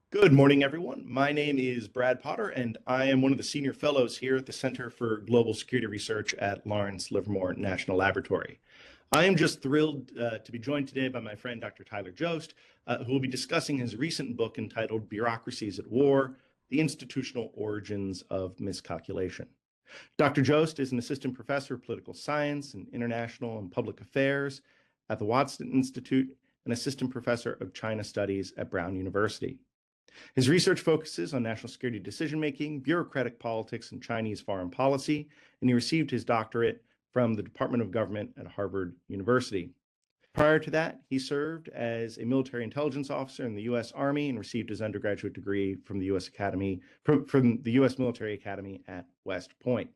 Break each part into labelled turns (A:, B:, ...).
A: Good morning, everyone. My name is Brad Potter, and I am one of the senior fellows here at the Center for Global Security Research at Lawrence Livermore National Laboratory. I am just thrilled to be joined today by my friend, Dr. Tyler Jost, who will be discussing his recent book entitled Bureaucracies at War, The Institutional Origins of Miscalculation. Dr. Jost is an assistant professor of political science and international and public affairs at the Watson Institute and assistant professor of China Studies at Brown University. His research focuses on national security decision-making, bureaucratic politics, and Chinese foreign policy, and he received his doctorate from the Department of Government at Harvard University. Prior to that, he served as a military intelligence officer in the U.S. Army and received his undergraduate degree from the U.S. Academy, from the U.S. Military Academy at West Point.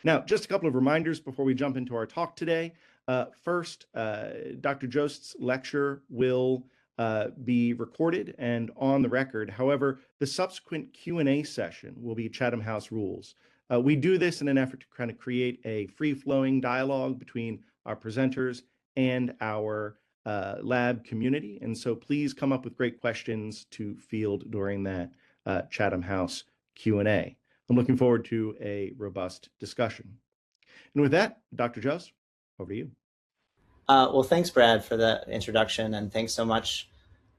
A: Now, just a couple of reminders before we jump into our talk today. First, Dr. Jost's lecture will be recorded and on the record. However, the subsequent Q&A session will be Chatham House rules. We do this in an effort to kind of create a free-flowing dialogue between our presenters and our lab community. And so please come up with great questions to field during that Chatham House Q&A. I'm looking forward to a robust discussion. And with that, Dr. Jost, over to you.
B: Well, thanks, Brad, for the introduction, and thanks so much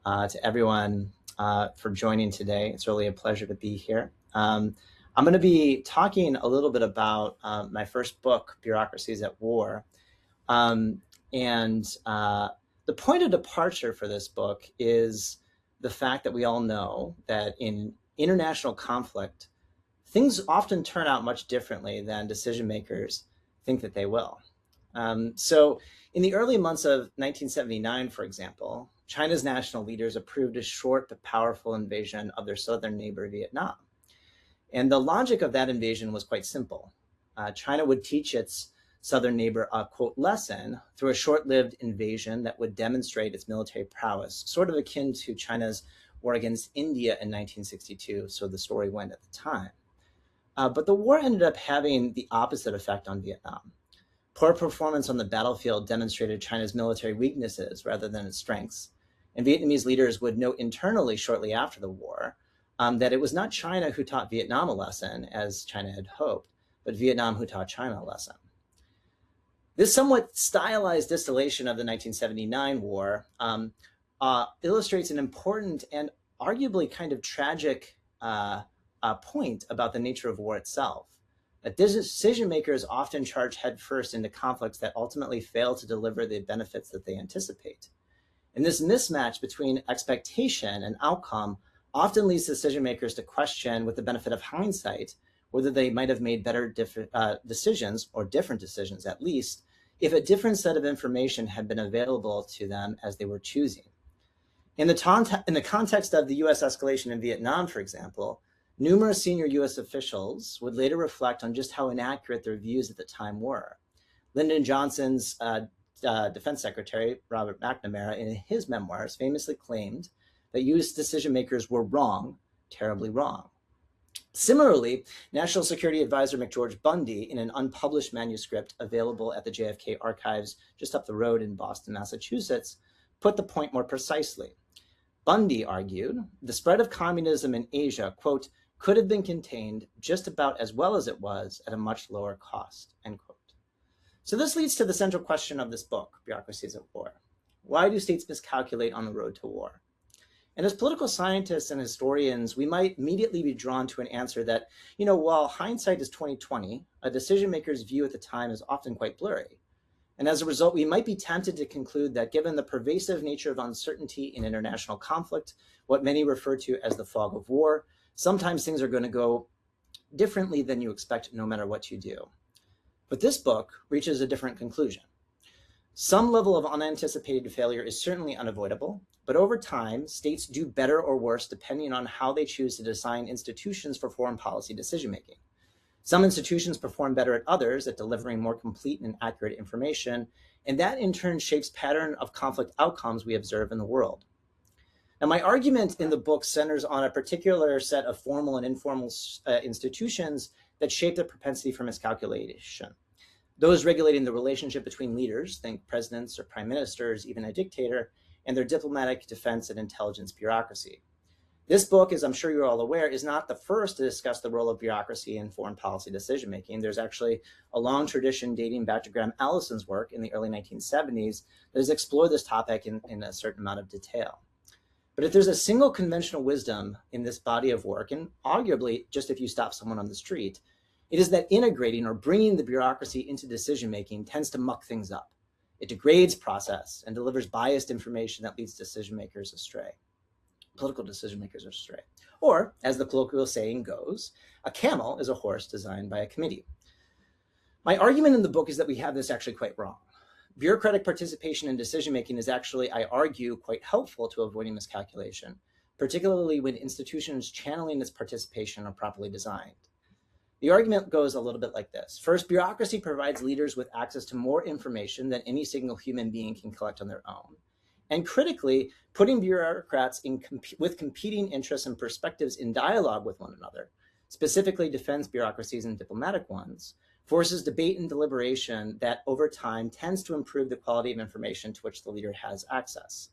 B: to everyone for joining today. It's really a pleasure to be here. I'm going to be talking a little bit about my first book, Bureaucracies at War. The point of departure for this book is the fact that we all know that in international conflict, things often turn out much differently than decision makers think that they will. So in the early months of 1979, for example, China's national leaders approved a short but powerful invasion of their southern neighbor, Vietnam. And the logic of that invasion was quite simple. China would teach its southern neighbor a, quote, lesson through a short-lived invasion that would demonstrate its military prowess, sort of akin to China's war against India in 1962, so the story went at the time. But the war ended up having the opposite effect on Vietnam. Poor performance on the battlefield demonstrated China's military weaknesses rather than its strengths. And Vietnamese leaders would note internally shortly after the war that it was not China who taught Vietnam a lesson, as China had hoped, but Vietnam who taught China a lesson. This somewhat stylized distillation of the 1979 war illustrates an important and arguably kind of tragic point about the nature of war itself. Decision makers often charge headfirst into conflicts that ultimately fail to deliver the benefits that they anticipate. And this mismatch between expectation and outcome often leads decision makers to question, with the benefit of hindsight, whether they might have made better decisions, or different decisions at least, if a different set of information had been available to them as they were choosing. In the context of the US escalation in Vietnam, for example, numerous senior US officials would later reflect on just how inaccurate their views at the time were. Lyndon Johnson's defense secretary, Robert McNamara, in his memoirs famously claimed that US decision makers were wrong, terribly wrong. Similarly, National Security Advisor McGeorge Bundy, in an unpublished manuscript available at the JFK archives just up the road in Boston, Massachusetts, put the point more precisely. Bundy argued the spread of communism in Asia, quote, could have been contained just about as well as it was at a much lower cost, end quote. So this leads to the central question of this book, Bureaucracies at War. Why do states miscalculate on the road to war? And as political scientists and historians, we might immediately be drawn to an answer that, while hindsight is 20/20, a decision maker's view at the time is often quite blurry. And as a result, we might be tempted to conclude that given the pervasive nature of uncertainty in international conflict, what many refer to as the fog of war, sometimes things are going to go differently than you expect no matter what you do. But this book reaches a different conclusion. Some level of unanticipated failure is certainly unavoidable, but over time, states do better or worse depending on how they choose to design institutions for foreign policy decision-making. Some institutions perform better at others at delivering more complete and accurate information, and that in turn shapes pattern of conflict outcomes we observe in the world. Now, my argument in the book centers on a particular set of formal and informal institutions that shape the propensity for miscalculation. Those regulating the relationship between leaders, think presidents or prime ministers, even a dictator, and their diplomatic, defense, and intelligence bureaucracy. This book, as I'm sure you're all aware, is not the first to discuss the role of bureaucracy in foreign policy decision-making. There's actually a long tradition dating back to Graham Allison's work in the early 1970s that has explored this topic in a certain amount of detail. But if there's a single conventional wisdom in this body of work, and arguably just if you stop someone on the street, it is that integrating or bringing the bureaucracy into decision-making tends to muck things up. It degrades process and delivers biased information that leads decision makers astray. Political decision makers astray. Or, as the colloquial saying goes, a camel is a horse designed by a committee. My argument in the book is that we have this actually quite wrong. Bureaucratic participation in decision-making is actually, I argue, quite helpful to avoiding miscalculation, particularly when institutions channeling its participation are properly designed. The argument goes a little bit like this. First, bureaucracy provides leaders with access to more information than any single human being can collect on their own. And critically, putting bureaucrats with competing interests and perspectives in dialogue with one another, specifically defense bureaucracies and diplomatic ones, forces debate and deliberation that over time tends to improve the quality of information to which the leader has access.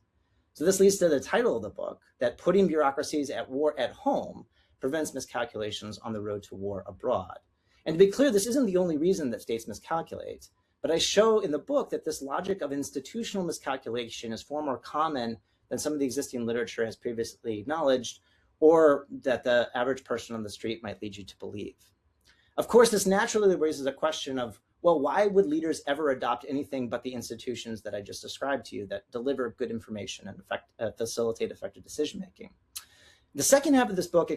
B: So this leads to the title of the book, that putting bureaucracies at war at home prevents miscalculations on the road to war abroad. And to be clear, this isn't the only reason that states miscalculate, but I show in the book that this logic of institutional miscalculation is far more common than some of the existing literature has previously acknowledged, or that the average person on the street might lead you to believe. Of course, this naturally raises a question of, well, why would leaders ever adopt anything but the institutions that I just described to you that deliver good information and facilitate effective decision-making? The second half of this book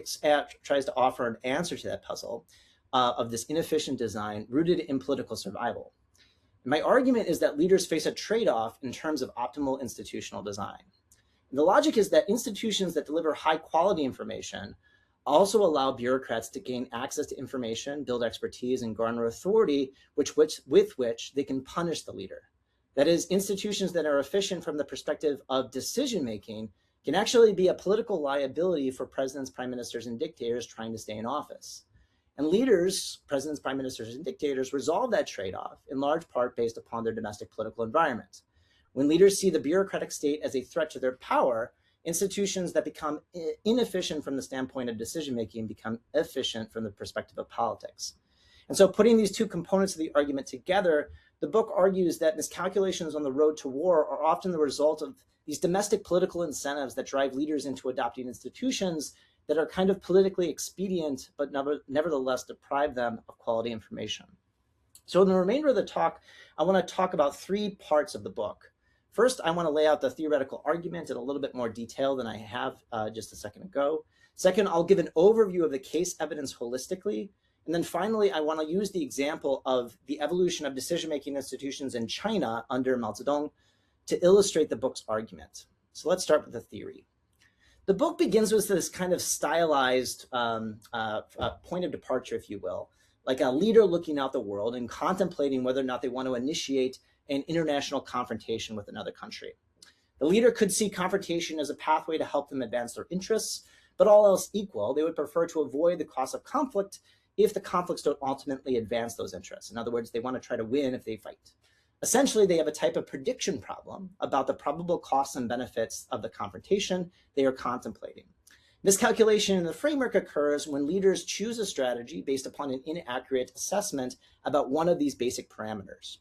B: tries to offer an answer to that puzzle of this inefficient design rooted in political survival. My argument is that leaders face a trade-off in terms of optimal institutional design. And the logic is that institutions that deliver high-quality information also allow bureaucrats to gain access to information, build expertise, and garner authority with which they can punish the leader. That is, institutions that are efficient from the perspective of decision-making can actually be a political liability for presidents, prime ministers, and dictators trying to stay in office. And leaders, presidents, prime ministers, and dictators resolve that trade-off in large part based upon their domestic political environment. When leaders see the bureaucratic state as a threat to their power, institutions that become inefficient from the standpoint of decision-making become efficient from the perspective of politics. And so putting these two components of the argument together, the book argues that miscalculations on the road to war are often the result of these domestic political incentives that drive leaders into adopting institutions that are kind of politically expedient, but nevertheless deprive them of quality information. So in the remainder of the talk, I want to talk about three parts of the book. First, I want to lay out the theoretical argument in a little bit more detail than I have just a second ago. Second, I'll give an overview of the case evidence holistically. And then finally, I want to use the example of the evolution of decision-making institutions in China under Mao Zedong to illustrate the book's argument. So let's start with the theory. The book begins with this kind of stylized point of departure, if you will, like a leader looking out the world and contemplating whether or not they want to initiate an international confrontation with another country. The leader could see confrontation as a pathway to help them advance their interests, but all else equal, they would prefer to avoid the cost of conflict if the conflicts don't ultimately advance those interests. In other words, they want to try to win if they fight. Essentially, they have a type of prediction problem about the probable costs and benefits of the confrontation they are contemplating. Miscalculation in the framework occurs when leaders choose a strategy based upon an inaccurate assessment about one of these basic parameters.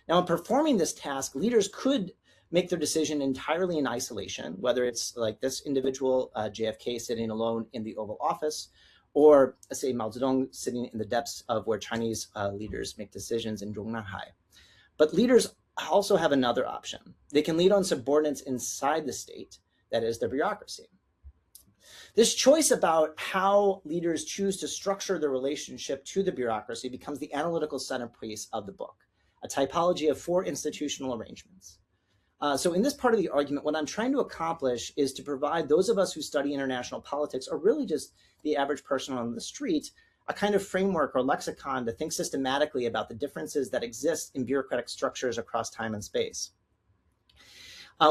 B: Now, in performing this task, leaders could make their decision entirely in isolation, whether it's like this individual, JFK, sitting alone in the Oval Office, or say Mao Zedong sitting in the depths of where Chinese leaders make decisions in Zhongnanhai. But leaders also have another option. They can lead on subordinates inside the state, that is, the bureaucracy. This choice about how leaders choose to structure their relationship to the bureaucracy becomes the analytical centerpiece of the book, a typology of four institutional arrangements. So in this part of the argument, what I'm trying to accomplish is to provide those of us who study international politics, or really just the average person on the street, a kind of framework or lexicon to think systematically about the differences that exist in bureaucratic structures across time and space.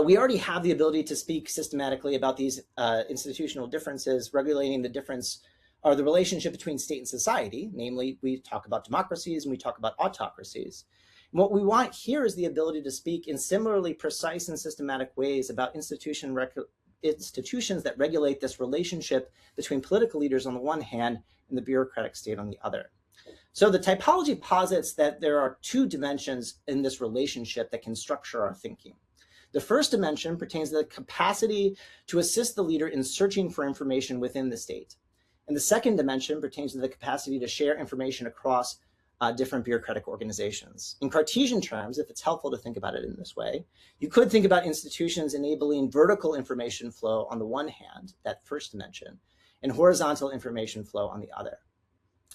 B: We already have the ability to speak systematically about these institutional differences, regulating the difference or the relationship between state and society. Namely, we talk about democracies and we talk about autocracies. And what we want here is the ability to speak in similarly precise and systematic ways about institutions that regulate this relationship between political leaders on the one hand and the bureaucratic state on the other. So the typology posits that there are two dimensions in this relationship that can structure our thinking. The first dimension pertains to the capacity to assist the leader in searching for information within the state. And the second dimension pertains to the capacity to share information across different bureaucratic organizations. In Cartesian terms, if it's helpful to think about it in this way, you could think about institutions enabling vertical information flow on the one hand, that first dimension, and horizontal information flow on the other.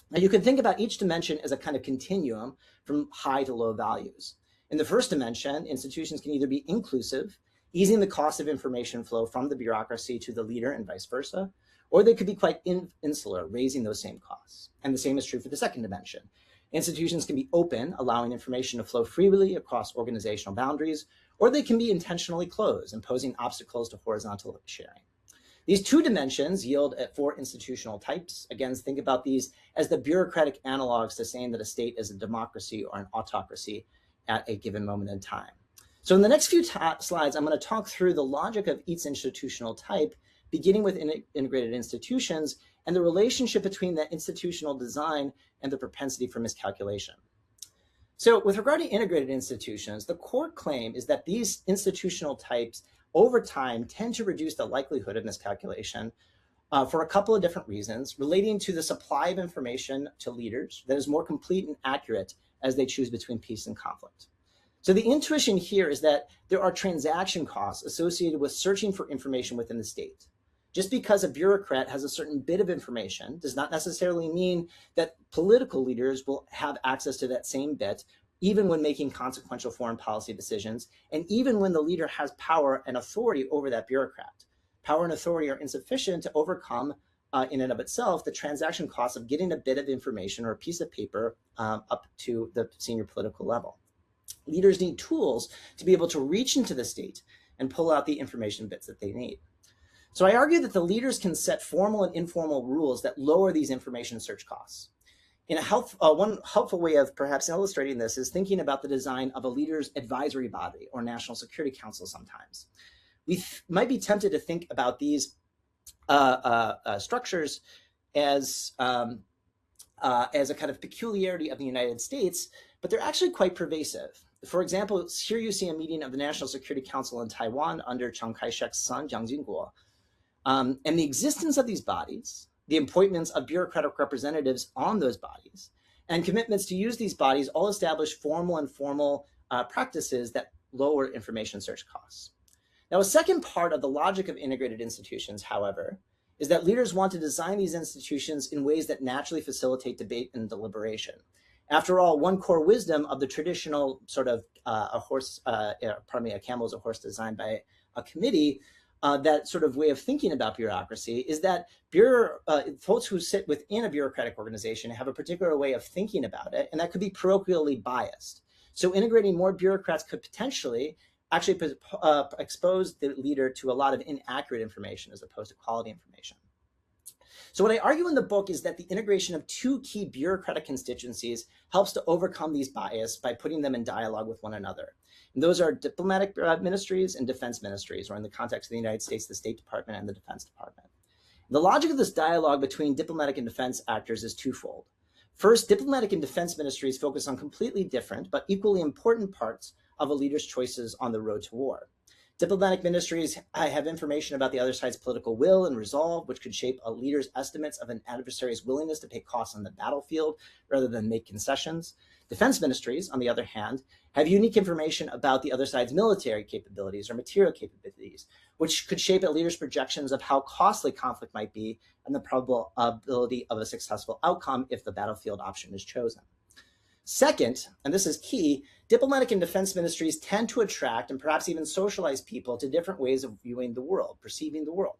B: Now you can think about each dimension as a kind of continuum from high to low values. In the first dimension, institutions can either be inclusive, easing the cost of information flow from the bureaucracy to the leader and vice versa, or they could be quite insular, raising those same costs. And the same is true for the second dimension. Institutions can be open, allowing information to flow freely across organizational boundaries, or they can be intentionally closed, imposing obstacles to horizontal sharing. These two dimensions yield four institutional types. Again, think about these as the bureaucratic analogs to saying that a state is a democracy or an autocracy at a given moment in time. So in the next few slides, I'm going to talk through the logic of each institutional type, beginning with integrated institutions and the relationship between that institutional design and the propensity for miscalculation. So with regard to integrated institutions, the core claim is that these institutional types over time tend to reduce the likelihood of miscalculation for a couple of different reasons, relating to the supply of information to leaders that is more complete and accurate as they choose between peace and conflict. So the intuition here is that there are transaction costs associated with searching for information within the state. Just because a bureaucrat has a certain bit of information does not necessarily mean that political leaders will have access to that same bit, even when making consequential foreign policy decisions, and even when the leader has power and authority over that bureaucrat. Power and authority are insufficient to overcome, in and of itself, the transaction costs of getting a bit of information or a piece of paper up to the senior political level. Leaders need tools to be able to reach into the state and pull out the information bits that they need. So I argue that the leaders can set formal and informal rules that lower these information search costs. One helpful way of perhaps illustrating this is thinking about the design of a leader's advisory body or national security council sometimes. We might be tempted to think about these structures as a kind of peculiarity of the United States, but they're actually quite pervasive. For example, here you see a meeting of the National Security Council in Taiwan under Chiang Kai-shek's son, Jiang Jingguo. And the existence of these bodies, the appointments of bureaucratic representatives on those bodies, and commitments to use these bodies all establish formal and informal practices that lower information search costs. Now, a second part of the logic of integrated institutions, however, is that leaders want to design these institutions in ways that naturally facilitate debate and deliberation. After all, one core wisdom of the traditional sort of a camel is a horse designed by a committee, that sort of way of thinking about bureaucracy is that folks who sit within a bureaucratic organization have a particular way of thinking about it, and that could be parochially biased. So integrating more bureaucrats could potentially actually expose the leader to a lot of inaccurate information as opposed to quality information. So what I argue in the book is that the integration of two key bureaucratic constituencies helps to overcome these bias by putting them in dialogue with one another. And those are diplomatic ministries and defense ministries, or in the context of the United States, the State Department and the Defense Department. The logic of this dialogue between diplomatic and defense actors is twofold. First, diplomatic and defense ministries focus on completely different but equally important parts of a leader's choices on the road to war. Diplomatic ministries have information about the other side's political will and resolve, which could shape a leader's estimates of an adversary's willingness to pay costs on the battlefield rather than make concessions. Defense ministries, on the other hand, have unique information about the other side's military capabilities or material capabilities, which could shape a leader's projections of how costly conflict might be and the probability of a successful outcome if the battlefield option is chosen. Second, and this is key, diplomatic and defense ministries tend to attract and perhaps even socialize people to different ways of viewing the world, perceiving the world.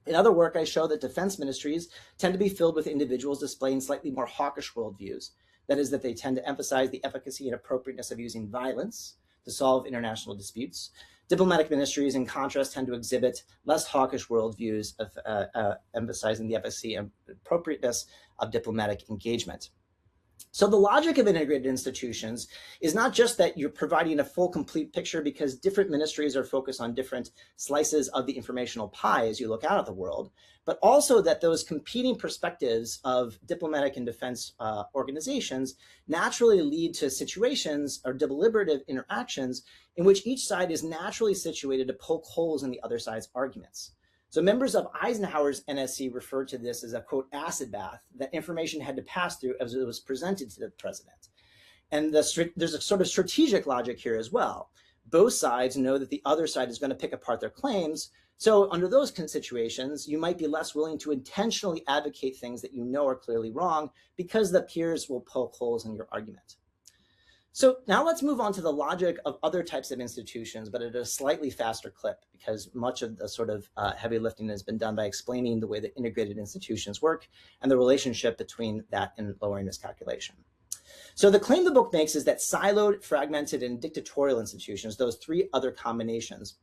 B: In other work, I show that defense ministries tend to be filled with individuals displaying slightly more hawkish worldviews. That is, that they tend to emphasize the efficacy and appropriateness of using violence to solve international disputes. Diplomatic ministries, in contrast, tend to exhibit less hawkish worldviews of emphasizing the efficacy and appropriateness of diplomatic engagement. So the logic of integrated institutions is not just that you're providing a full, complete picture because different ministries are focused on different slices of the informational pie as you look out at the world, but also that those competing perspectives of diplomatic and defense organizations naturally lead to situations or deliberative interactions in which each side is naturally situated to poke holes in the other side's arguments. So members of Eisenhower's NSC referred to this as a, quote, acid bath that information had to pass through as it was presented to the president. And there's a sort of strategic logic here as well. Both sides know that the other side is going to pick apart their claims. So under those situations, you might be less willing to intentionally advocate things that you know are clearly wrong because the peers will poke holes in your argument. So now let's move on to the logic of other types of institutions, but at a slightly faster clip, because much of the sort of heavy lifting has been done by explaining the way that integrated institutions work and the relationship between that and lowering miscalculation. So the claim the book makes is that siloed, fragmented, and dictatorial institutions, those three other combinations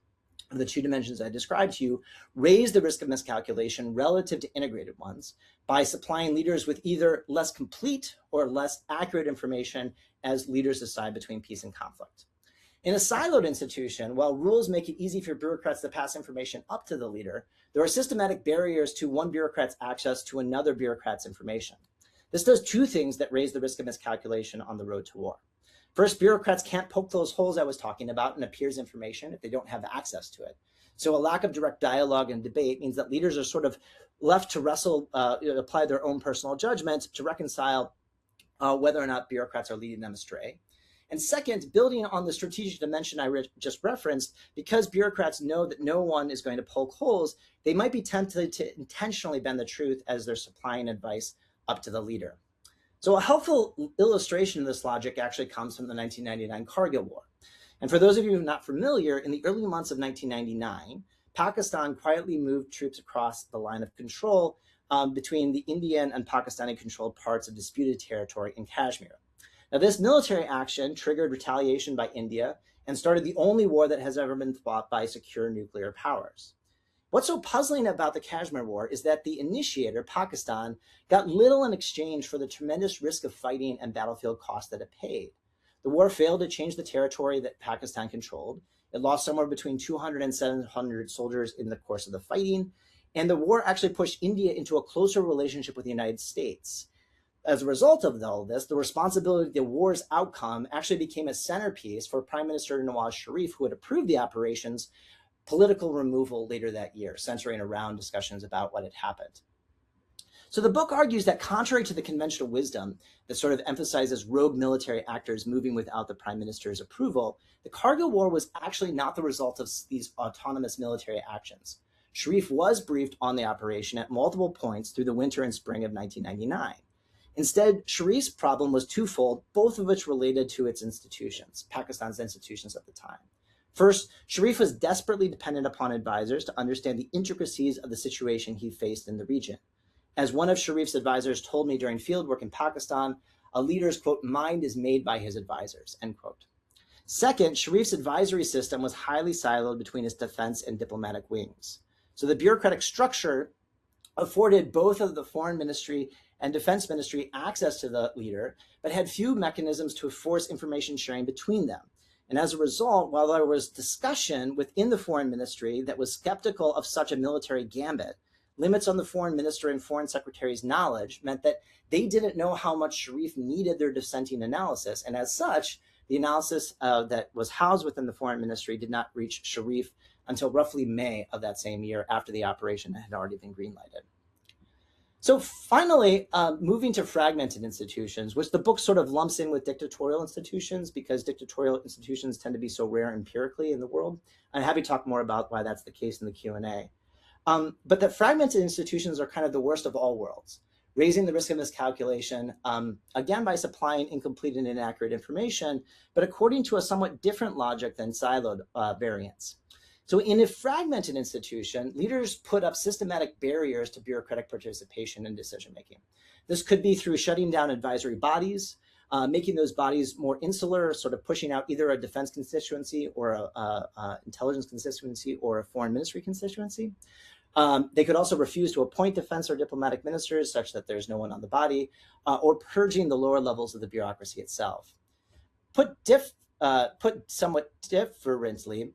B: of the two dimensions I described to you, raise the risk of miscalculation relative to integrated ones by supplying leaders with either less complete or less accurate information as leaders decide between peace and conflict. In a siloed institution, while rules make it easy for bureaucrats to pass information up to the leader, there are systematic barriers to one bureaucrat's access to another bureaucrat's information. This does two things that raise the risk of miscalculation on the road to war. First, bureaucrats can't poke those holes I was talking about in a peer's information if they don't have access to it. So a lack of direct dialogue and debate means that leaders are sort of left to apply their own personal judgment to reconcile whether or not bureaucrats are leading them astray. And second, building on the strategic dimension I just referenced, because bureaucrats know that no one is going to poke holes, they might be tempted to intentionally bend the truth as they're supplying advice up to the leader. So a helpful illustration of this logic actually comes from the 1999 Kargil War. And for those of you who are not familiar, in the early months of 1999, Pakistan quietly moved troops across the line of control between the Indian and Pakistani-controlled parts of disputed territory in Kashmir. Now, this military action triggered retaliation by India and started the only war that has ever been fought by secure nuclear powers. What's so puzzling about the Kashmir War is that the initiator, Pakistan, got little in exchange for the tremendous risk of fighting and battlefield costs that it paid. The war failed to change the territory that Pakistan controlled. It lost somewhere between 200 and 700 soldiers in the course of the fighting. And the war actually pushed India into a closer relationship with the United States. As a result of all this, the responsibility of the war's outcome actually became a centerpiece for Prime Minister Nawaz Sharif, who had approved the operation's political removal later that year, centering around discussions about what had happened. So the book argues that contrary to the conventional wisdom that sort of emphasizes rogue military actors moving without the prime minister's approval, the Kargil War was actually not the result of these autonomous military actions. Sharif was briefed on the operation at multiple points through the winter and spring of 1999. Instead, Sharif's problem was twofold, both of which related to its institutions, Pakistan's institutions at the time. First, Sharif was desperately dependent upon advisors to understand the intricacies of the situation he faced in the region. As one of Sharif's advisors told me during fieldwork in Pakistan, a leader's, quote, mind is made by his advisors, end quote. Second, Sharif's advisory system was highly siloed between his defense and diplomatic wings. So the bureaucratic structure afforded both of the foreign ministry and defense ministry access to the leader, but had few mechanisms to force information sharing between them. And as a result, while there was discussion within the foreign ministry that was skeptical of such a military gambit, limits on the foreign minister and foreign secretary's knowledge meant that they didn't know how much Sharif needed their dissenting analysis. And as such, the analysis that was housed within the foreign ministry did not reach Sharif until roughly May of that same year after the operation had already been greenlighted. So finally, moving to fragmented institutions, which the book sort of lumps in with dictatorial institutions because dictatorial institutions tend to be so rare empirically in the world. I'm happy to talk more about why that's the case in the Q&A. But that fragmented institutions are kind of the worst of all worlds, raising the risk of miscalculation, again, by supplying incomplete and inaccurate information, but according to a somewhat different logic than siloed variants. So in a fragmented institution, leaders put up systematic barriers to bureaucratic participation and decision-making. This could be through shutting down advisory bodies, making those bodies more insular, sort of pushing out either a defense constituency or a intelligence constituency or a foreign ministry constituency, They could also refuse to appoint defense or diplomatic ministers such that there's no one on the body, or purging the lower levels of the bureaucracy itself. Put somewhat differently,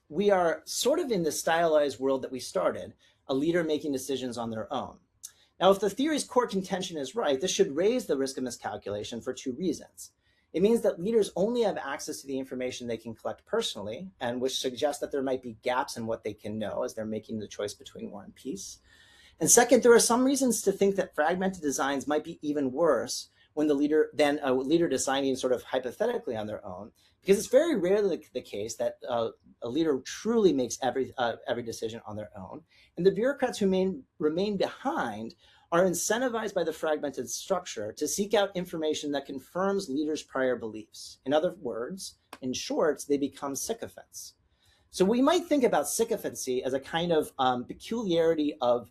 B: we are sort of in the stylized world that we started, a leader making decisions on their own. Now, if the theory's core contention is right, this should raise the risk of miscalculation for two reasons. It means that leaders only have access to the information they can collect personally, and which suggests that there might be gaps in what they can know as they're making the choice between war and peace. And second, there are some reasons to think that fragmented designs might be even worse when a leader deciding sort of hypothetically on their own, because it's very rarely the case that a leader truly makes every decision on their own. And the bureaucrats who remain behind are incentivized by the fragmented structure to seek out information that confirms leaders' prior beliefs. In other words, in short, they become sycophants. So we might think about sycophancy as a kind of peculiarity of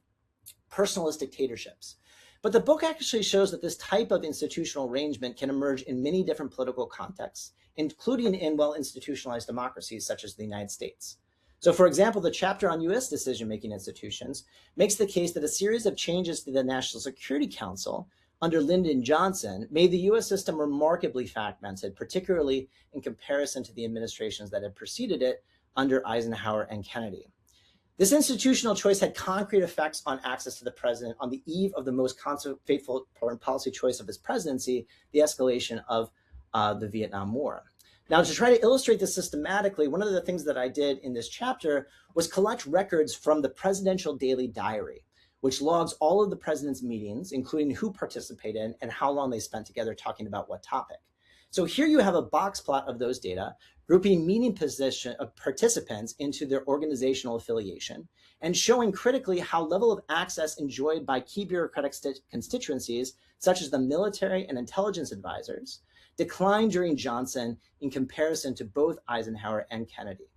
B: personalist dictatorships. But the book actually shows that this type of institutional arrangement can emerge in many different political contexts, including in well-institutionalized democracies such as the United States. So, for example, the chapter on U.S. decision-making institutions makes the case that a series of changes to the National Security Council under Lyndon Johnson made the U.S. system remarkably fragmented, particularly in comparison to the administrations that had preceded it under Eisenhower and Kennedy. This institutional choice had concrete effects on access to the president on the eve of the most fateful foreign policy choice of his presidency, the escalation of the Vietnam War. Now, to try to illustrate this systematically, one of the things that I did in this chapter was collect records from the Presidential Daily Diary, which logs all of the president's meetings, including who participated and how long they spent together talking about what topic. So here you have a box plot of those data, grouping meeting position of participants into their organizational affiliation, and showing critically how level of access enjoyed by key bureaucratic constituencies, such as the military and intelligence advisors, declined during Johnson in comparison to both Eisenhower and Kennedy.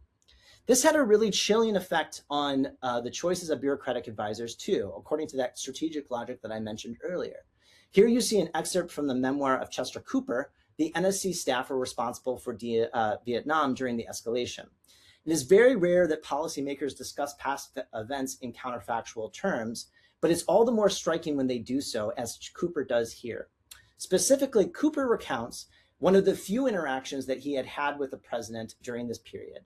B: This had a really chilling effect on the choices of bureaucratic advisors too, according to that strategic logic that I mentioned earlier. Here you see an excerpt from the memoir of Chester Cooper, the NSC staffer responsible for Vietnam during the escalation. It is very rare that policymakers discuss past events in counterfactual terms, but it's all the more striking when they do so, as Cooper does here. Specifically, Cooper recounts one of the few interactions that he had had with the president during this period.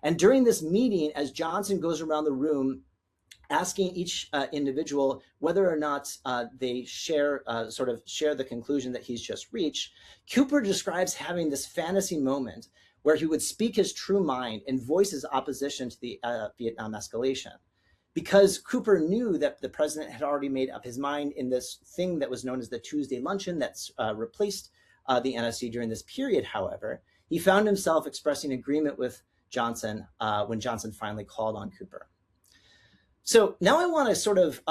B: And during this meeting, as Johnson goes around the room asking each individual whether or not they share the conclusion that he's just reached, Cooper describes having this fantasy moment where he would speak his true mind and voice his opposition to the Vietnam escalation. Because Cooper knew that the president had already made up his mind in this thing that was known as the Tuesday luncheon that's replaced the NSC during this period, however, he found himself expressing agreement with Johnson when Johnson finally called on Cooper. So now I want to sort of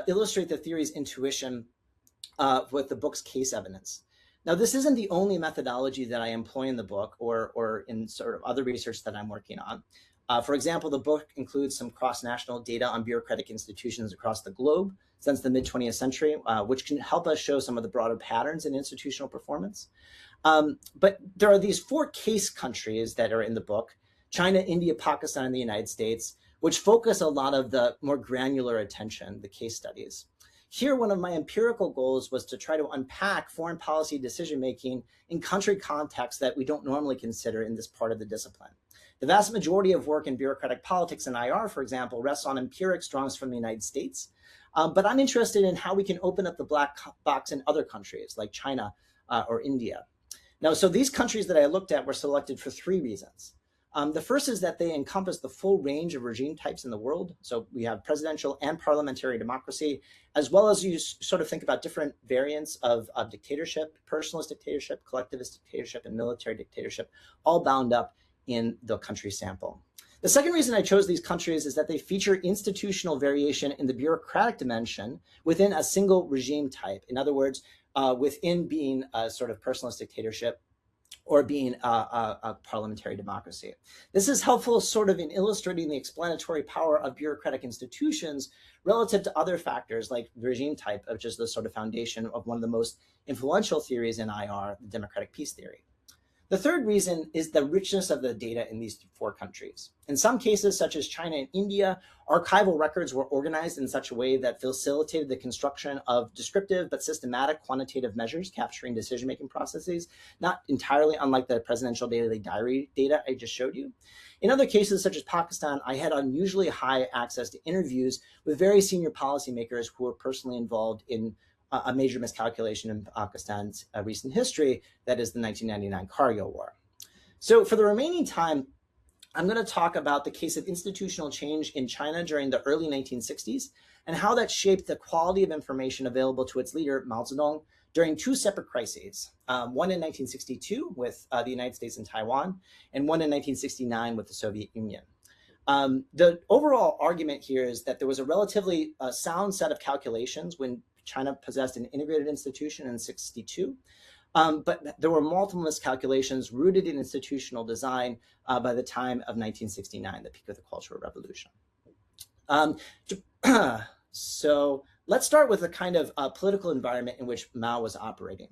B: illustrate the theory's intuition with the book's case evidence. Now, this isn't the only methodology that I employ in the book or in sort of other research that I'm working on. For example, the book includes some cross-national data on bureaucratic institutions across the globe since the mid-20th century, which can help us show some of the broader patterns in institutional performance. But there are these 4 case countries that are in the book: China, India, Pakistan, and the United States, which focus a lot of the more granular attention, the case studies. Here, one of my empirical goals was to try to unpack foreign policy decision-making in country contexts that we don't normally consider in this part of the discipline. The vast majority of work in bureaucratic politics and IR, for example, rests on empiric strongs from the United States. But I'm interested in how we can open up the black box in other countries like China or India. Now, so these countries that I looked at were selected for 3 reasons. The first is that they encompass the full range of regime types in the world. So we have presidential and parliamentary democracy, as well as you sort of think about different variants of dictatorship, personalist dictatorship, collectivist dictatorship, and military dictatorship, all bound up in the country sample. The second reason I chose these countries is that they feature institutional variation in the bureaucratic dimension within a single regime type. In other words, within being a sort of personalist dictatorship or being a parliamentary democracy. This is helpful sort of in illustrating the explanatory power of bureaucratic institutions relative to other factors like regime type, which is the sort of foundation of one of the most influential theories in IR, the democratic peace theory. The third reason is the richness of the data in these four countries. In some cases, such as China and India, archival records were organized in such a way that facilitated the construction of descriptive but systematic quantitative measures capturing decision-making processes, not entirely unlike the presidential daily diary data I just showed you. In other cases, such as Pakistan, I had unusually high access to interviews with very senior policymakers who were personally involved in a major miscalculation in Pakistan's recent history, that is the 1999 Kargil War. So for the remaining time, I'm going to talk about the case of institutional change in China during the early 1960s and how that shaped the quality of information available to its leader, Mao Zedong, during two separate crises, one in 1962 with the United States and Taiwan, and one in 1969 with the Soviet Union. The overall argument here is that there was a relatively sound set of calculations when China possessed an integrated institution in 62, but there were multiple miscalculations rooted in institutional design by the time of 1969, the peak of the Cultural Revolution. So let's start with the kind of political environment in which Mao was operating.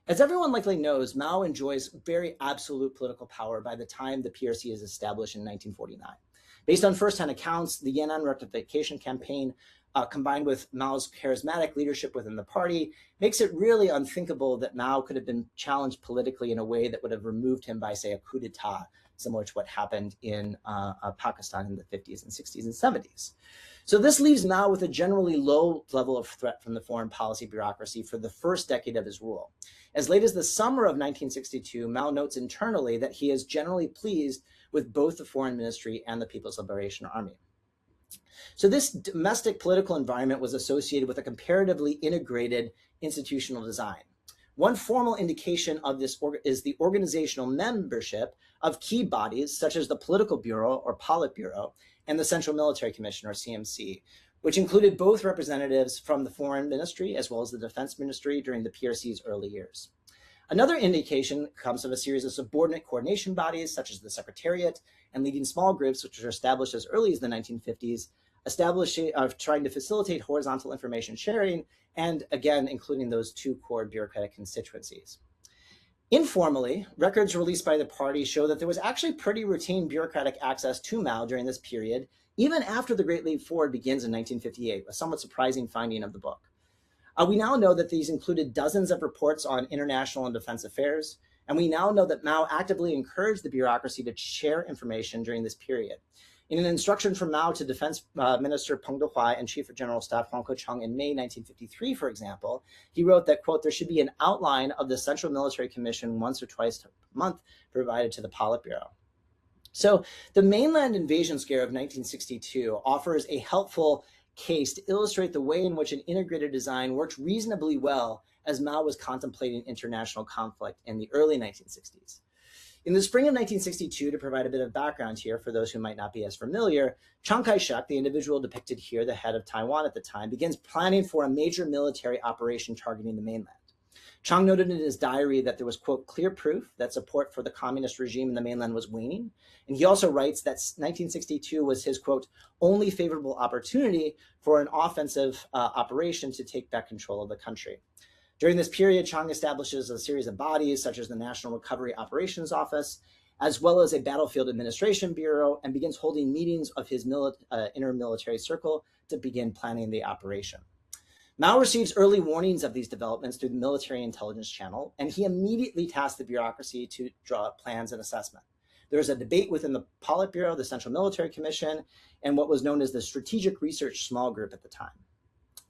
B: As everyone likely knows, Mao enjoys very absolute political power by the time the PRC is established in 1949. Based on first-hand accounts, the Yan'an rectification campaign, combined with Mao's charismatic leadership within the party, makes it really unthinkable that Mao could have been challenged politically in a way that would have removed him by, say, a coup d'etat, similar to what happened in Pakistan in the 50s and 60s and 70s. So this leaves Mao with a generally low level of threat from the foreign policy bureaucracy for the first decade of his rule. As late as the summer of 1962, Mao notes internally that he is generally pleased with both the Foreign Ministry and the People's Liberation Army. So this domestic political environment was associated with a comparatively integrated institutional design. One formal indication of this is the organizational membership of key bodies such as the Political Bureau or Politburo and the Central Military Commission or CMC, which included both representatives from the Foreign Ministry as well as the Defense Ministry during the PRC's early years. Another indication comes from a series of subordinate coordination bodies such as the Secretariat and leading small groups, which were established as early as the 1950s, trying to facilitate horizontal information sharing, and again, including those two core bureaucratic constituencies. Informally, records released by the party show that there was actually pretty routine bureaucratic access to Mao during this period, even after the Great Leap Forward begins in 1958, a somewhat surprising finding of the book. We now know that these included dozens of reports on international and defense affairs, and we now know that Mao actively encouraged the bureaucracy to share information during this period. In an instruction from Mao to Defense Minister Peng Dehuai and Chief of General Staff Huang Keqiang in May 1953, for example, he wrote that, quote, there should be an outline of the Central Military Commission once or twice a month provided to the Politburo. So the mainland invasion scare of 1962 offers a helpful case to illustrate the way in which an integrated design worked reasonably well as Mao was contemplating international conflict in the early 1960s. In the spring of 1962, to provide a bit of background here for those who might not be as familiar, Chiang Kai-shek, the individual depicted here, the head of Taiwan at the time, begins planning for a major military operation targeting the mainland. Chiang noted in his diary that there was, quote, clear proof that support for the communist regime in the mainland was waning. And he also writes that 1962 was his, quote, only favorable opportunity for an offensive operation to take back control of the country. During this period, Chiang establishes a series of bodies such as the National Recovery Operations Office, as well as a Battlefield Administration Bureau, and begins holding meetings of his inner military circle to begin planning the operation. Mao receives early warnings of these developments through the military intelligence channel, and he immediately tasked the bureaucracy to draw up plans and assessment. There was a debate within the Politburo, the Central Military Commission, and what was known as the Strategic Research Small Group at the time.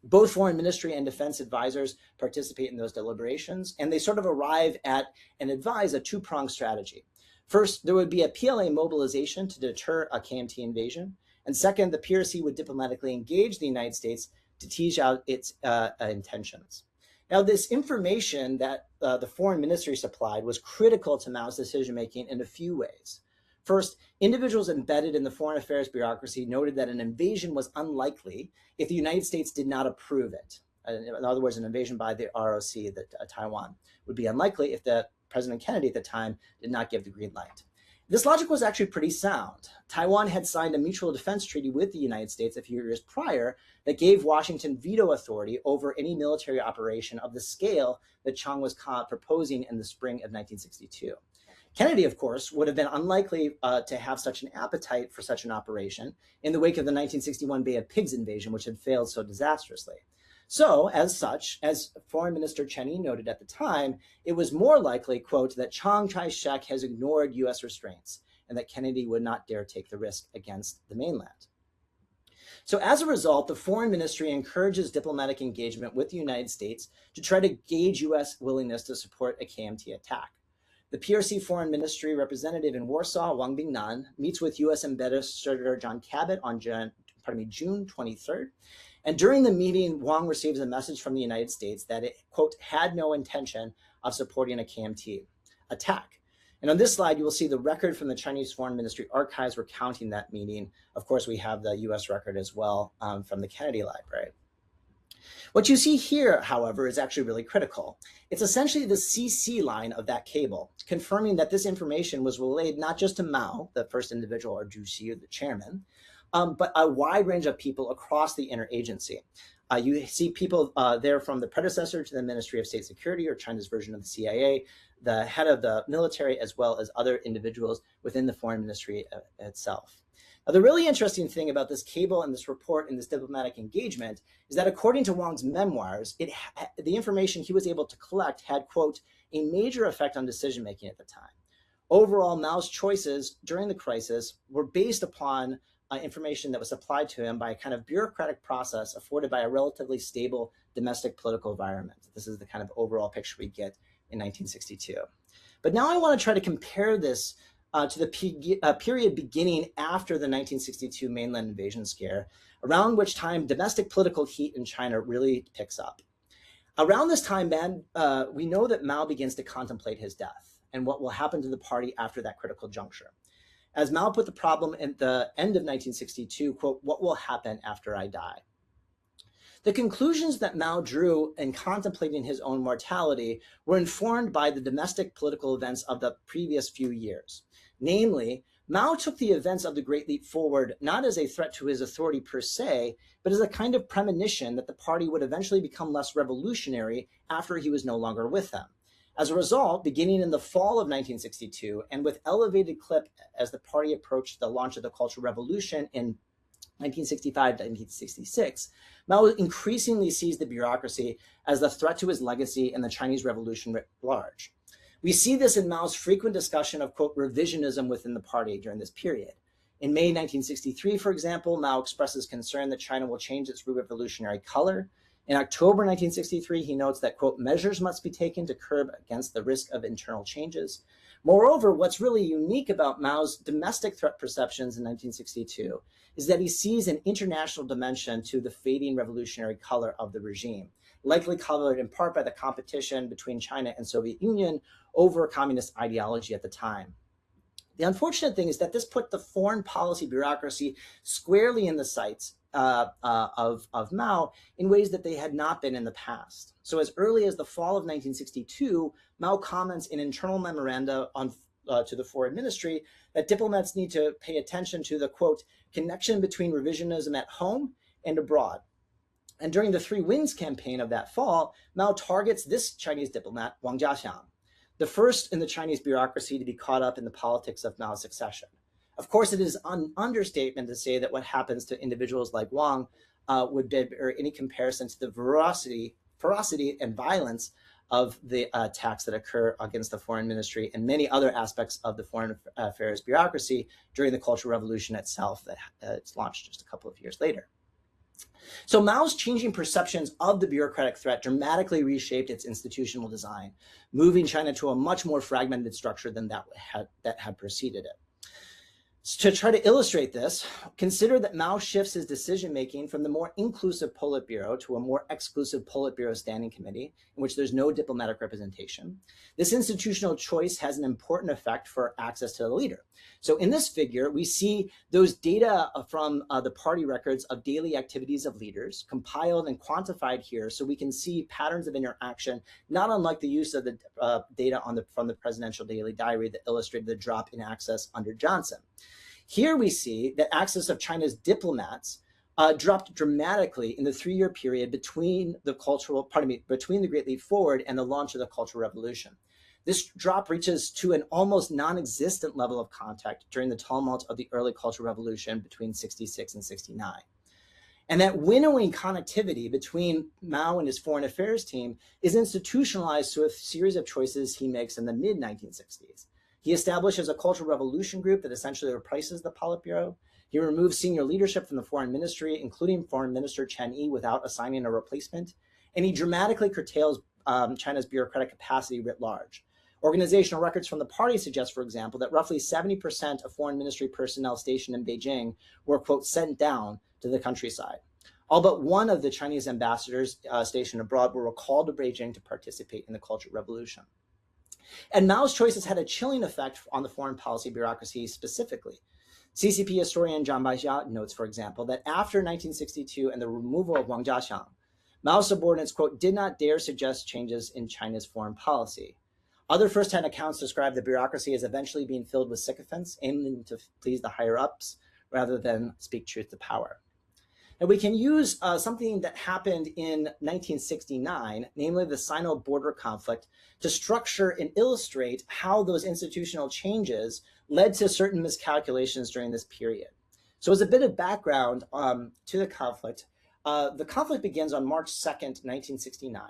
B: Both foreign ministry and defense advisors participate in those deliberations, and they sort of arrive at and advise a two-pronged strategy. First, there would be a PLA mobilization to deter a KMT invasion. And second, the PRC would diplomatically engage the United States to tease out its intentions. Now, this information that the foreign ministry supplied was critical to Mao's decision-making in a few ways. First, individuals embedded in the foreign affairs bureaucracy noted that an invasion was unlikely if the United States did not approve it. In other words, an invasion by the ROC, Taiwan, would be unlikely if President Kennedy at the time did not give the green light. This logic was actually pretty sound. Taiwan had signed a mutual defense treaty with the United States a few years prior that gave Washington veto authority over any military operation of the scale that Chiang was proposing in the spring of 1962. Kennedy, of course, would have been unlikely to have such an appetite for such an operation in the wake of the 1961 Bay of Pigs invasion, which had failed so disastrously. So, as such, as Foreign Minister Cheney noted at the time, it was more likely, quote, that Chiang Kai-shek has ignored U.S. restraints and that Kennedy would not dare take the risk against the mainland. So as a result, the Foreign Ministry encourages diplomatic engagement with the United States to try to gauge U.S. willingness to support a KMT attack. The PRC Foreign Ministry representative in Warsaw, Wang Bingnan, meets with U.S. Ambassador John Cabot on June 23rd. And during the meeting, Wang receives a message from the United States that it, quote, had no intention of supporting a KMT attack. And on this slide, you will see the record from the Chinese Foreign Ministry archives recounting that meeting. Of course, we have the US record as well from the Kennedy Library. What you see here, however, is actually really critical. It's essentially the CC line of that cable, confirming that this information was relayed not just to Mao, the first individual, or Zhu Xi, the chairman, but a wide range of people across the interagency. You see people there from the predecessor to the Ministry of State Security, or China's version of the CIA, the head of the military, as well as other individuals within the Foreign Ministry itself. Now, the really interesting thing about this cable and this report and this diplomatic engagement is that according to Wang's memoirs, the information he was able to collect had, quote, a major effect on decision-making at the time. Overall, Mao's choices during the crisis were based upon information that was supplied to him by a kind of bureaucratic process afforded by a relatively stable domestic political environment. This is the kind of overall picture we get in 1962. But now I want to try to compare this to the period beginning after the 1962 mainland invasion scare, around which time domestic political heat in China really picks up. Around this time, we know that Mao begins to contemplate his death and what will happen to the party after that critical juncture. As Mao put the problem at the end of 1962, quote, what will happen after I die? The conclusions that Mao drew in contemplating his own mortality were informed by the domestic political events of the previous few years. Namely, Mao took the events of the Great Leap Forward not as a threat to his authority per se, but as a kind of premonition that the party would eventually become less revolutionary after he was no longer with them. As a result, beginning in the fall of 1962 and with elevated clip as the party approached the launch of the Cultural Revolution in 1965 to 1966, Mao increasingly sees the bureaucracy as the threat to his legacy and the Chinese Revolution writ large. We see this in Mao's frequent discussion of, quote, revisionism within the party during this period. In May 1963, for example, Mao expresses concern that China will change its revolutionary color. In October 1963, he notes that, quote, measures must be taken to curb against the risk of internal changes. Moreover, what's really unique about Mao's domestic threat perceptions in 1962 is that he sees an international dimension to the fading revolutionary color of the regime, likely colored in part by the competition between China and Soviet Union over communist ideology at the time. The unfortunate thing is that this put the foreign policy bureaucracy squarely in the sights of Mao in ways that they had not been in the past. So as early as the fall of 1962, Mao comments in internal memoranda to the Foreign Ministry that diplomats need to pay attention to the, quote, connection between revisionism at home and abroad. And during the Three Winds campaign of that fall, Mao targets this Chinese diplomat, Wang Jiaxiang, the first in the Chinese bureaucracy to be caught up in the politics of Mao's succession. Of course, it is an understatement to say that what happens to individuals like Wang would bear any comparison to the ferocity and violence of the attacks that occur against the Foreign Ministry and many other aspects of the foreign affairs bureaucracy during the Cultural Revolution itself that it's launched just a couple of years later. So Mao's changing perceptions of the bureaucratic threat dramatically reshaped its institutional design, moving China to a much more fragmented structure than that had preceded it. To try to illustrate this, consider that Mao shifts his decision-making from the more inclusive Politburo to a more exclusive Politburo Standing Committee, in which there's no diplomatic representation. This institutional choice has an important effect for access to the leader. So in this figure, we see those data from the party records of daily activities of leaders compiled and quantified here so we can see patterns of interaction, not unlike the use of the data from the presidential daily diary that illustrated the drop in access under Johnson. Here we see that access of China's diplomats dropped dramatically in the 3-year period between the Great Leap Forward and the launch of the Cultural Revolution. This drop reaches to an almost non-existent level of contact during the tumult of the early Cultural Revolution between 66 and 69. And that winnowing connectivity between Mao and his foreign affairs team is institutionalized through a series of choices he makes in the mid-1960s. He establishes a Cultural Revolution group that essentially replaces the Politburo. He removes senior leadership from the foreign ministry, including Foreign Minister Chen Yi, without assigning a replacement. And he dramatically curtails China's bureaucratic capacity writ large. Organizational records from the party suggest, for example, that roughly 70% of foreign ministry personnel stationed in Beijing were, quote, sent down to the countryside. All but one of the Chinese ambassadors stationed abroad were recalled to Beijing to participate in the Cultural Revolution. And Mao's choices had a chilling effect on the foreign policy bureaucracy specifically. CCP historian Zhang Baixia notes, for example, that after 1962 and the removal of Wang Jiaxiang, Mao's subordinates, quote, did not dare suggest changes in China's foreign policy. Other first-hand accounts describe the bureaucracy as eventually being filled with sycophants, aiming to please the higher-ups rather than speak truth to power. And we can use something that happened in 1969, namely the Sino-border conflict, to structure and illustrate how those institutional changes led to certain miscalculations during this period. So as a bit of background to the conflict begins on March 2nd, 1969,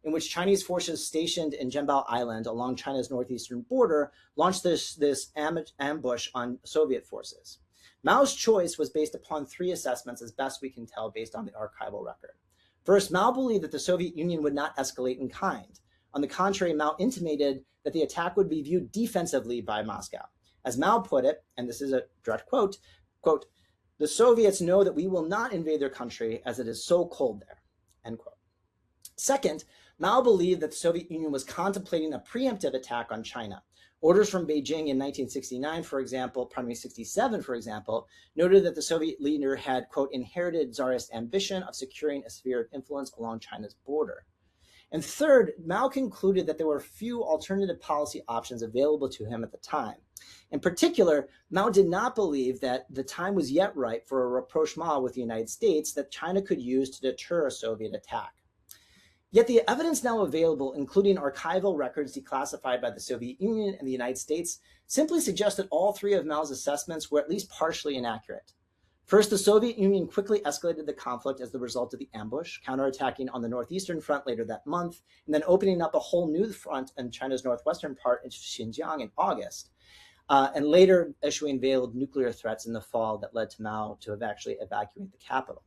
B: in which Chinese forces stationed in Zhenbao Island along China's northeastern border launched this ambush on Soviet forces. Mao's choice was based upon three assessments as best we can tell based on the archival record. First, Mao believed that the Soviet Union would not escalate in kind. On the contrary, Mao intimated that the attack would be viewed defensively by Moscow. As Mao put it, and this is a direct quote, the Soviets know that we will not invade their country as it is so cold there, end quote. Second, Mao believed that the Soviet Union was contemplating a preemptive attack on China. Orders from Beijing in 1969, for example, 67, for example, noted that the Soviet leader had, quote, inherited Tsarist ambition of securing a sphere of influence along China's border. And third, Mao concluded that there were few alternative policy options available to him at the time. In particular, Mao did not believe that the time was yet ripe for a rapprochement with the United States that China could use to deter a Soviet attack. Yet the evidence now available, including archival records declassified by the Soviet Union and the United States, simply suggests that all three of Mao's assessments were at least partially inaccurate. First, the Soviet Union quickly escalated the conflict as the result of the ambush, counterattacking on the northeastern front later that month, and then opening up a whole new front in China's northwestern part in Xinjiang in August, and later issuing veiled nuclear threats in the fall that led to Mao to have actually evacuated the capital.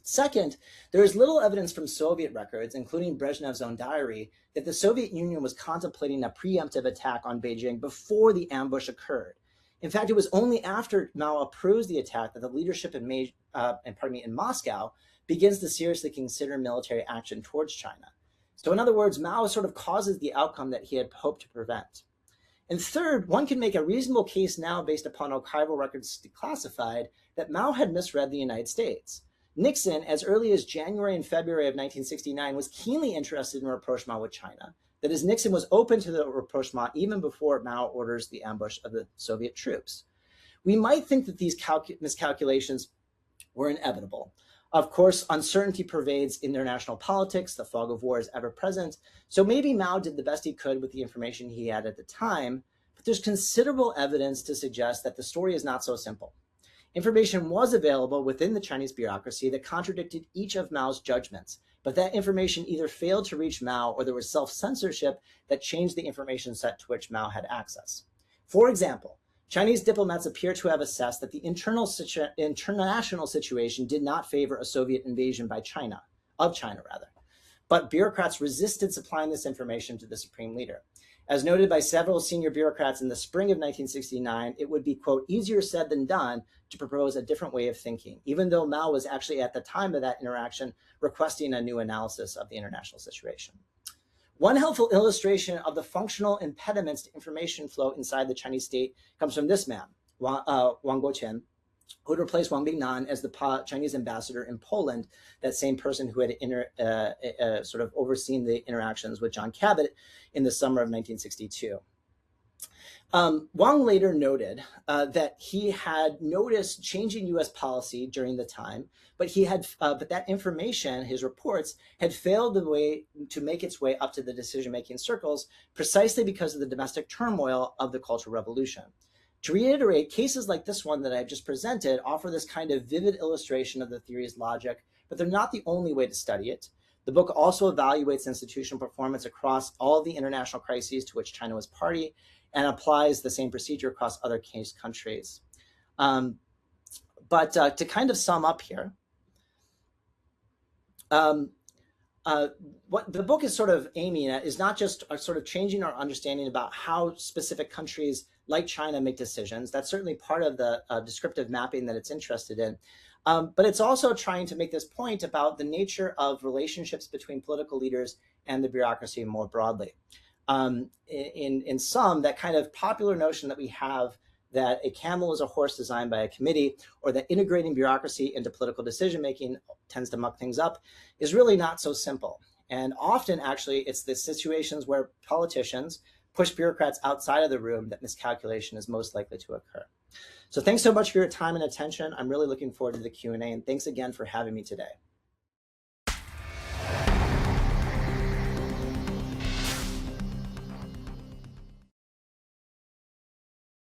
B: Second, there is little evidence from Soviet records, including Brezhnev's own diary, that the Soviet Union was contemplating a preemptive attack on Beijing before the ambush occurred. In fact, it was only after Mao approves the attack that the leadership in Moscow begins to seriously consider military action towards China. So in other words, Mao sort of causes the outcome that he had hoped to prevent. And third, one can make a reasonable case now based upon archival records declassified that Mao had misread the United States. Nixon, as early as January and February of 1969, was keenly interested in a rapprochement with China. That is, Nixon was open to the rapprochement even before Mao orders the ambush of the Soviet troops. We might think that these miscalculations were inevitable. Of course, uncertainty pervades international politics. The fog of war is ever present. So maybe Mao did the best he could with the information he had at the time, but there's considerable evidence to suggest that the story is not so simple. Information was available within the Chinese bureaucracy that contradicted each of Mao's judgments, but that information either failed to reach Mao or there was self-censorship that changed the information set to which Mao had access. For example, Chinese diplomats appear to have assessed that the international situation did not favor a Soviet invasion by China, but bureaucrats resisted supplying this information to the supreme leader. As noted by several senior bureaucrats in the spring of 1969, it would be, quote, easier said than done to propose a different way of thinking, even though Mao was actually at the time of that interaction requesting a new analysis of the international situation. One helpful illustration of the functional impediments to information flow inside the Chinese state comes from this man, Wang Guoqian, who had replaced Wang Bingnan as the Chinese ambassador in Poland, that same person who had sort of overseen the interactions with John Cabot in the summer of 1962. Wang later noted that he had noticed changing U.S. policy during the time, but but that information, his reports, had failed to make its way up to the decision-making circles precisely because of the domestic turmoil of the Cultural Revolution. To reiterate, cases like this one that I've just presented offer this kind of vivid illustration of the theory's logic, but they're not the only way to study it. The book also evaluates institutional performance across all the international crises to which China was party, and applies the same procedure across other case countries. But to kind of sum up here, what the book is sort of aiming at is not just sort of changing our understanding about how specific countries like China make decisions. That's certainly part of the descriptive mapping that it's interested in. But it's also trying to make this point about the nature of relationships between political leaders and the bureaucracy more broadly. In sum, that kind of popular notion that we have that a camel is a horse designed by a committee, or that integrating bureaucracy into political decision-making tends to muck things up, is really not so simple. And often, actually, it's the situations where politicians push bureaucrats outside of the room that miscalculation is most likely to occur. So thanks so much for your time and attention. I'm really looking forward to the Q&A, and thanks again for having me today.